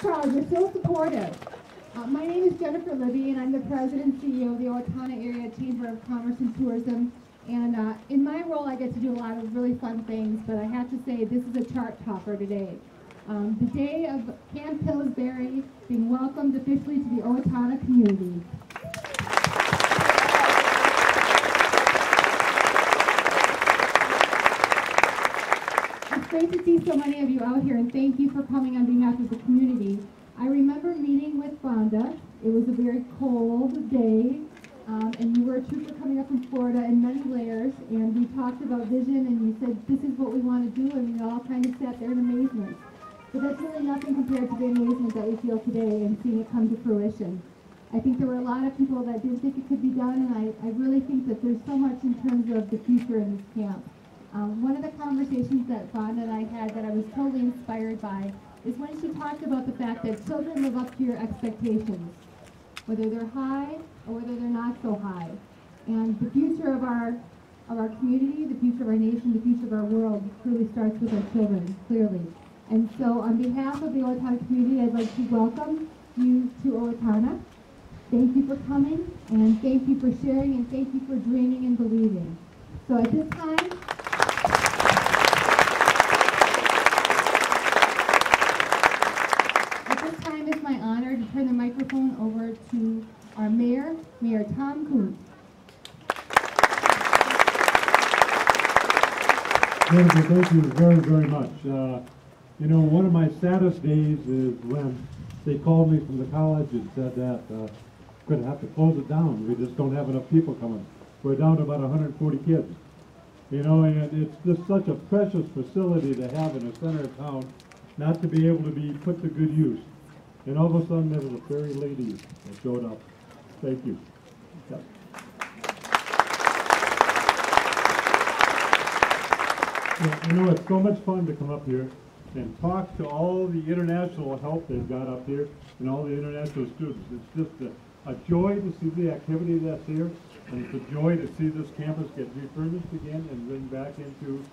proud. You're so supportive. My name is Jennifer Libby, and I'm the president and CEO of the Owatonna Area Chamber of Commerce and Tourism. And in my role, I get to do a lot of really fun things, but I have to say this is a chart topper today. The day of Camp Pillsbury being welcomed officially to the Owatonna community. It's great to see so many of you out here, and thank you for coming on behalf of the community. I remember meeting with Vonda. It was a very cold day, and you were a trooper coming up from Florida in many layers, and we talked about vision, and you said, this is what we want to do, and we all kind of sat there in amazement. But that's really nothing compared to the amazement that we feel today and seeing it come to fruition. I think there were a lot of people that didn't think it could be done, and I really think that there's so much in terms of the future in this camp. One of the conversations that Vonda and I had that I was totally inspired by is when she talked about the fact that children live up to your expectations, whether they're high or whether they're not so high. And the future of our community, the future of our nation, the future of our world truly starts with our children, clearly. And so on behalf of the Owatonna community, I'd like to welcome you to Owatonna. Thank you for coming, and thank you for sharing, and thank you for dreaming and believing. So at this time, it's my honor to turn the microphone over to our mayor, Mayor Tom Kuhn. Jennifer, thank you very, very much. You know, one of my saddest days is when they called me from the college and said that we're going to have to close it down. We just don't have enough people coming. We're down to about 140 kids. You know, and it's just such a precious facility to have in the center of town, not to be able to be put to good use. And all of a sudden, there was a fairy lady that showed up. Thank you. Yep. Yeah, you know, it's so much fun to come up here and talk to all the international help they've got up here and all the international students. It's just a joy to see the activity that's here, and it's a joy to see this campus get refurnished again and bring back into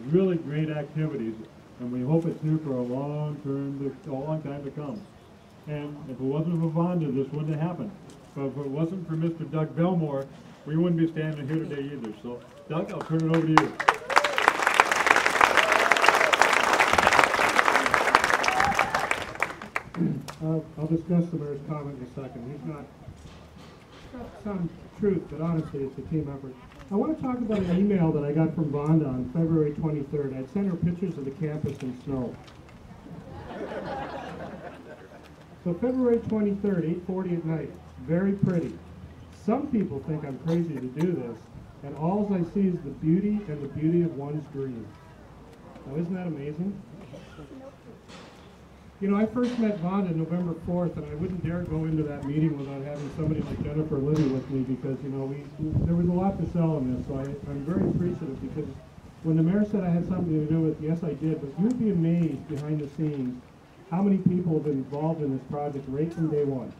really great activities. And we hope it's here for a long time to come. And if it wasn't for Vonda, this wouldn't have happened. But if it wasn't for Mr. Doug Belmore, we wouldn't be standing here today either. So, Doug, I'll turn it over to you. I'll discuss the mayor's comment in a second. He's not some truth, but honestly, it's a team effort. I want to talk about an email that I got from Vonda on February 23rd. I'd sent her pictures of the campus in snow. So February 23rd, 8:40 at night, very pretty. Some people think I'm crazy to do this, and all I see is the beauty and the beauty of one's dream. Now, isn't that amazing? You know, I first met Vonda November 4th, and I wouldn't dare go into that meeting without having somebody like Jennifer Libby with me because, you know, there was a lot to sell in this, so I'm very appreciative because when the mayor said I had something to do with it, yes, I did, but you'd be amazed behind the scenes how many people have been involved in this project right from day one.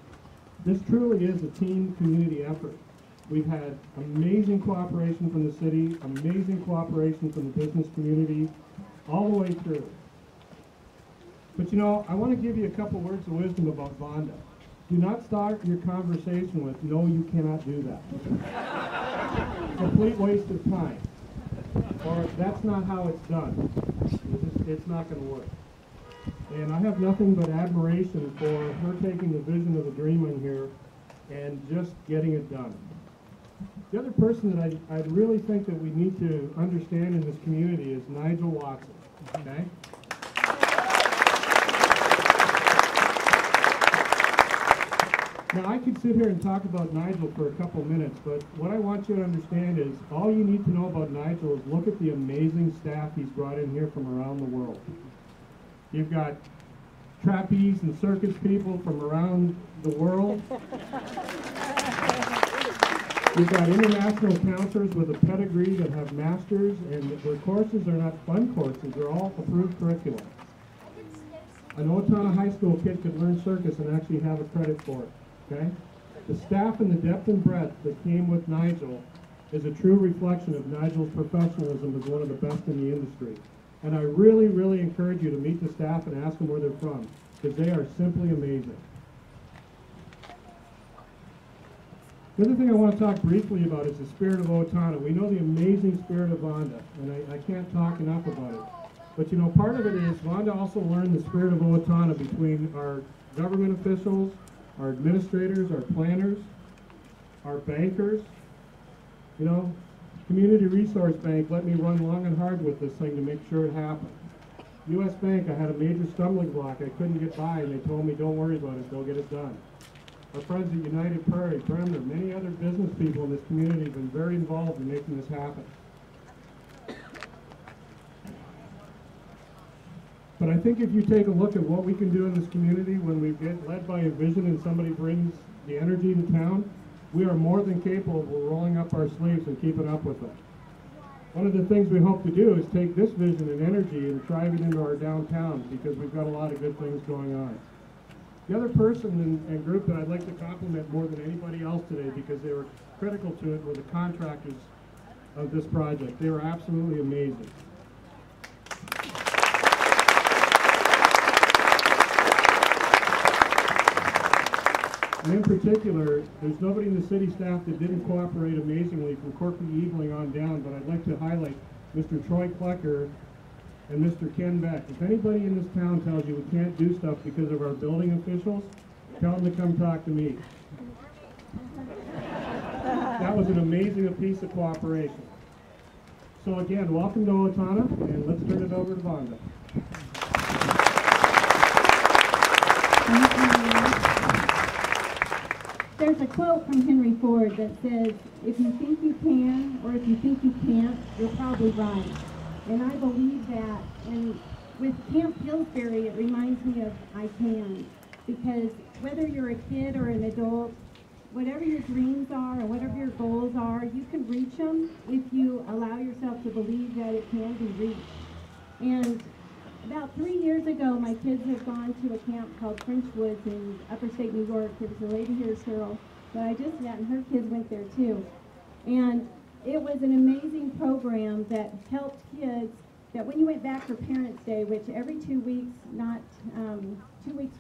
This truly is a team community effort. We've had amazing cooperation from the city, amazing cooperation from the business community, all the way through. But you know, I want to give you a couple words of wisdom about Vonda. Do not start your conversation with, no, you cannot do that. Complete waste of time. Or that's not how it's done. It's not going to work. And I have nothing but admiration for her taking the vision of the dream in here and just getting it done. The other person that I really think that we need to understand in this community is Nigel Watson, okay? Now, I could sit here and talk about Nigel for a couple minutes, but what I want you to understand is all you need to know about Nigel is look at the amazing staff he's brought in here from around the world. You've got trapeze and circus people from around the world. You've got international counselors with a pedigree that have masters, and their courses are not fun courses, they're all approved curriculum. An Owatonna high school kid could learn circus and actually have a credit for it, okay? The staff and the depth and breadth that came with Nigel is a true reflection of Nigel's professionalism as one of the best in the industry. And I really, really encourage you to meet the staff and ask them where they're from. because they are simply amazing. The other thing I want to talk briefly about is the spirit of Owatonna. We know the amazing spirit of Vonda, and I can't talk enough about it. But you know, part of it is Vonda also learned the spirit of Owatonna between our government officials, our administrators, our planners, our bankers. You know, Community Resource Bank let me run long and hard with this thing to make sure it happened. U.S. Bank, I had a major stumbling block. I couldn't get by, and they told me, don't worry about it, go get it done. Our friends at United Prairie, Bremer, many other business people in this community have been very involved in making this happen. But I think if you take a look at what we can do in this community when we get led by a vision and somebody brings the energy to town, we are more than capable of rolling up our sleeves and keeping up with them. One of the things we hope to do is take this vision and energy and drive it into our downtown, because we've got a lot of good things going on. The other person and group that I'd like to compliment more than anybody else today, because they were critical to it, were the contractors of this project. They were absolutely amazing. And in particular, there's nobody in the city staff that didn't cooperate amazingly from Corky Eagling on down, but I'd like to highlight Mr. Troy Klecker and Mr. Ken Beck. If anybody in this town tells you we can't do stuff because of our building officials, tell them to come talk to me. That was an amazing piece of cooperation. So again, welcome to Owatonna, and let's turn it over to Vonda. There's a quote from Henry Ford that says, if you think you can, or if you think you can't, you're probably right. And I believe that. And with Camp Pillsbury, it reminds me of I can. Because whether you're a kid or an adult, whatever your dreams are and whatever your goals are, you can reach them if you allow yourself to believe that it can be reached. And about 3 years ago, my kids have gone to a camp called French Woods in upper state New York. There was a lady here, Cheryl, that I just met, and her kids went there too. And it was an amazing program that helped kids, that when you went back for Parents' Day, which every 2 weeks, not 2 weeks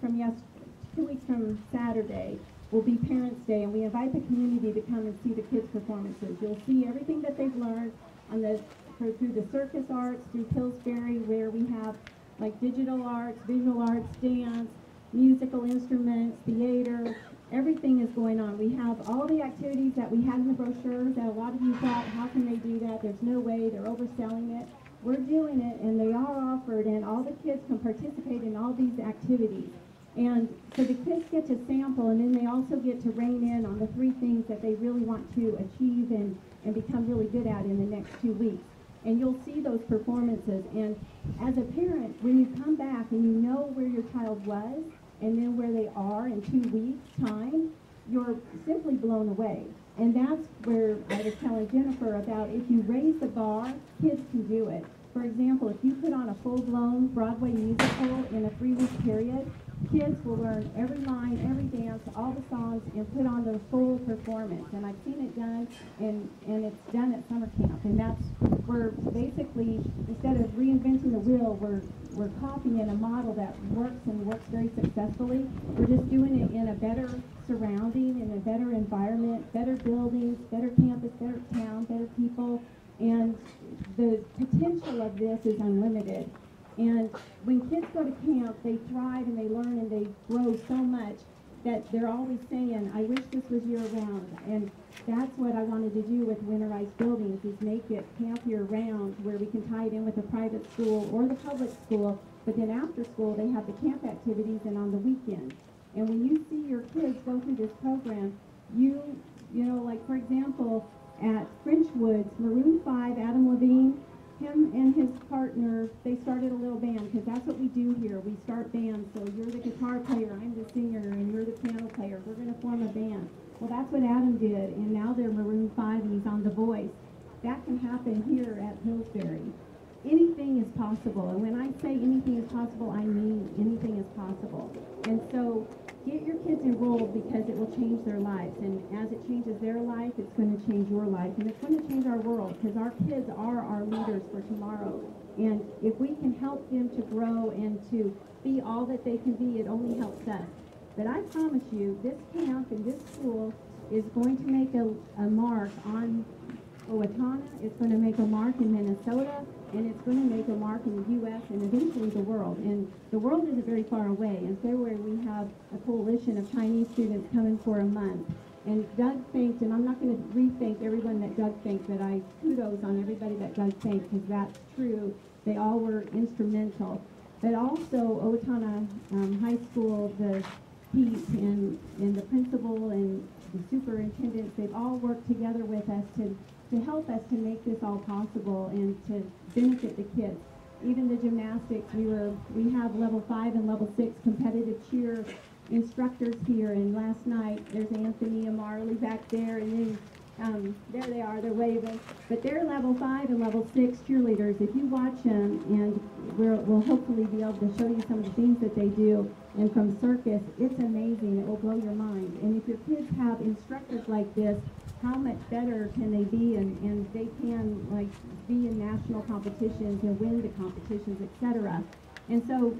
from Saturday, will be Parents' Day, and we invite the community to come and see the kids' performances. You'll see everything that they've learned on through the circus arts, through Pillsbury, where we have like digital arts, visual arts, dance, musical instruments, theater, everything is going on. We have all the activities that we had in the brochure that a lot of you thought, how can they do that? There's no way, they're overselling it. We're doing it, and they are offered, and all the kids can participate in all these activities. And so the kids get to sample, and then they also get to rein in on the 3 things that they really want to achieve and become really good at in the next 2 weeks. And you'll see those performances. And as a parent, when you come back and you know where your child was and then where they are in 2 weeks' time, you're simply blown away. And that's where I was telling Jennifer about, if you raise the bar, kids can do it. For example, if you put on a full-blown Broadway musical in a 3-week period, kids will learn every line, every dance, all the songs, and put on the full performance. And I've seen it done, and it's done at summer camp. And that's, we're basically, instead of reinventing the wheel, we're copying a model that works and works very successfully. We're just doing it in a better surrounding, in a better environment, better buildings, better campus, better town, better people. And the potential of this is unlimited. And when kids go to camp, they thrive and they learn and they grow so much that they're always saying, I wish this was year-round. And that's what I wanted to do with winterized buildings, is make it camp year-round, where we can tie it in with a private school or the public school, but then after school they have the camp activities and on the weekends. And when you see your kids go through this program, you know, like for example, at French Woods, Maroon 5, Adam Levine, him and his partner, they started a little band, because that's what we do here. We start bands. So you're the guitar player, I'm the singer, and you're the piano player. We're going to form a band. Well, that's what Adam did, and now they're Maroon 5, and he's on The Voice. That can happen here at Pillsbury. Anything is possible, and when I say anything is possible, I mean anything is possible. And so get your kids enrolled because it will change their lives. And as it changes their life, it's going to change your life. And it's going to change our world because our kids are our leaders for tomorrow. And if we can help them to grow and to be all that they can be, it only helps us. But I promise you, this camp and this school is going to make a mark on Owatonna, it's going to make a mark in Minnesota, and it's going to make a mark in the U.S. and eventually the world. And the world isn't very far away. In February, we have a coalition of Chinese students coming for a month. And Doug thanked, and I'm not going to re-thank everyone that Doug thanked, but I kudos on everybody that Doug thanked, because that's true. They all were instrumental. But also, Owatonna High School, the Pete and the principal and the superintendents, they've all worked together with us to help us to make this all possible and to benefit the kids. Even the gymnastics, we have level 5 and level 6 competitive cheer instructors here, and last night there's Anthony and Marley back there, and then there they are, they're waving. But they're level 5 and level 6 cheerleaders. If you watch them, and we'll hopefully be able to show you some of the things that they do, and from circus, it's amazing. It will blow your mind. And if your kids have instructors like this, how much better can they be, and they can like be in national competitions and win the competitions, etc. And so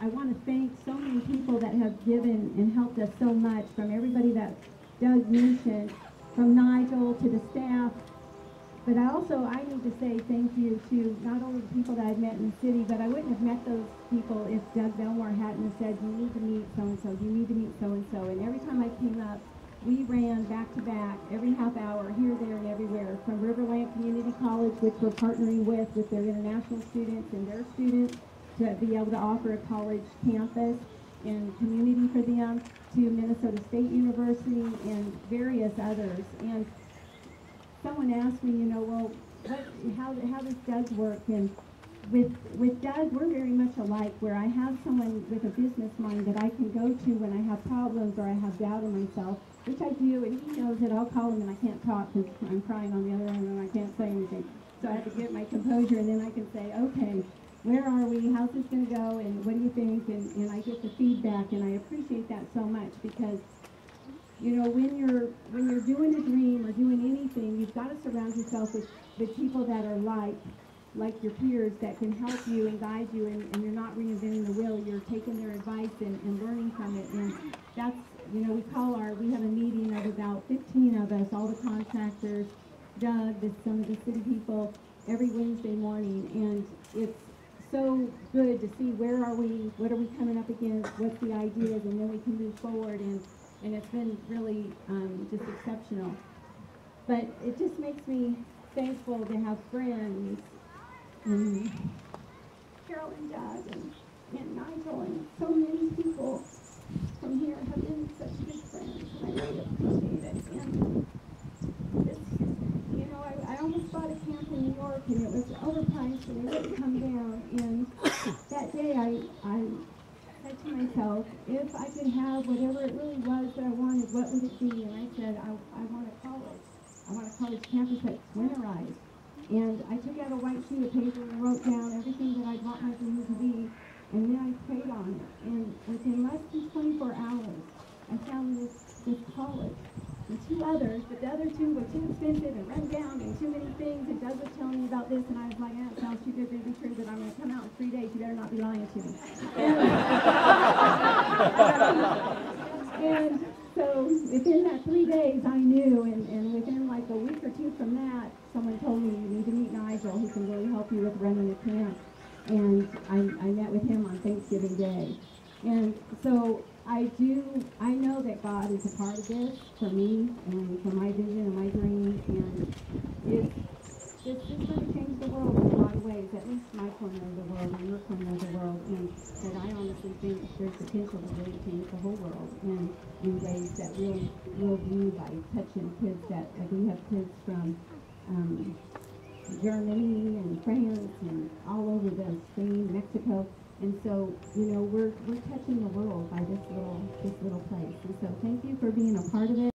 I want to thank so many people that have given and helped us so much, from everybody that Doug mentioned, from Nigel to the staff. But I need to say thank you to not only the people that I've met in the city, but I wouldn't have met those people if Doug Belmore hadn't said, you need to meet so-and-so, you need to meet so-and-so. And every time I came up, we ran back-to-back every half hour, here, there, and everywhere, from Riverland Community College, which we're partnering with their international students and their students, to be able to offer a college campus and community for them, to Minnesota State University and various others. And someone asked me, well, how does Doug work? And with Doug, we're very much alike, where I have someone with a business mind that I can go to when I have problems or I have doubt in myself, which I do, and he knows that I'll call him and I can't talk because I'm crying on the other end and I can't say anything. So I have to get my composure, and then I can say, okay, where are we? How's this going to go? And what do you think? And I get the feedback, and I appreciate that so much, because when you're doing a dream or doing anything, you've got to surround yourself with people that are like your peers, that can help you and guide you, and you're not reinventing the wheel. You're taking their advice and learning from it. And that's, we have a meeting of about 15 of us, all the contractors, Doug, some of the city people, every Wednesday morning. And it's so good to see where are we, what are we coming up against, what's the ideas, and then we can move forward. And it's been really just exceptional. But it just makes me thankful to have friends, and Carol and Doug and Nigel, and so many people from here have been such good friends, and I really appreciate it. And I almost bought a camp in New York, and it was overpriced, and it wouldn't come down. And that day I said to myself, if I could have whatever it really was that I wanted, what would it be? And I said, I want a college. I want a college campus that's winterized. And I took out a white sheet of paper and wrote down everything that I'd want my dream to be, and then I prayed on it. And within less than 24 hours, I found this college and 2 others, but the other 2 were too expensive and run down and too many things. And Doug was telling me about this, and I was like, it sounds too good to be true, that I'm going to come out in 3 days. You better not be lying to me. And so within that 3 days, I knew, and within like a week or 2 from that, someone told me, you need to meet Nigel. He can really help you with running the camp. And I met with him on Thanksgiving Day. And so I know that God is a part of this for me and for my vision and my dream. And it's going to change the world in a lot of ways, at least my corner of the world and your corner of the world. And that I honestly think there's potential to really change the whole world in ways that we'll view by touching kids like we have kids from Germany and France and all over Spain, Mexico. And so, we're touching the world by this little place. And so thank you for being a part of it.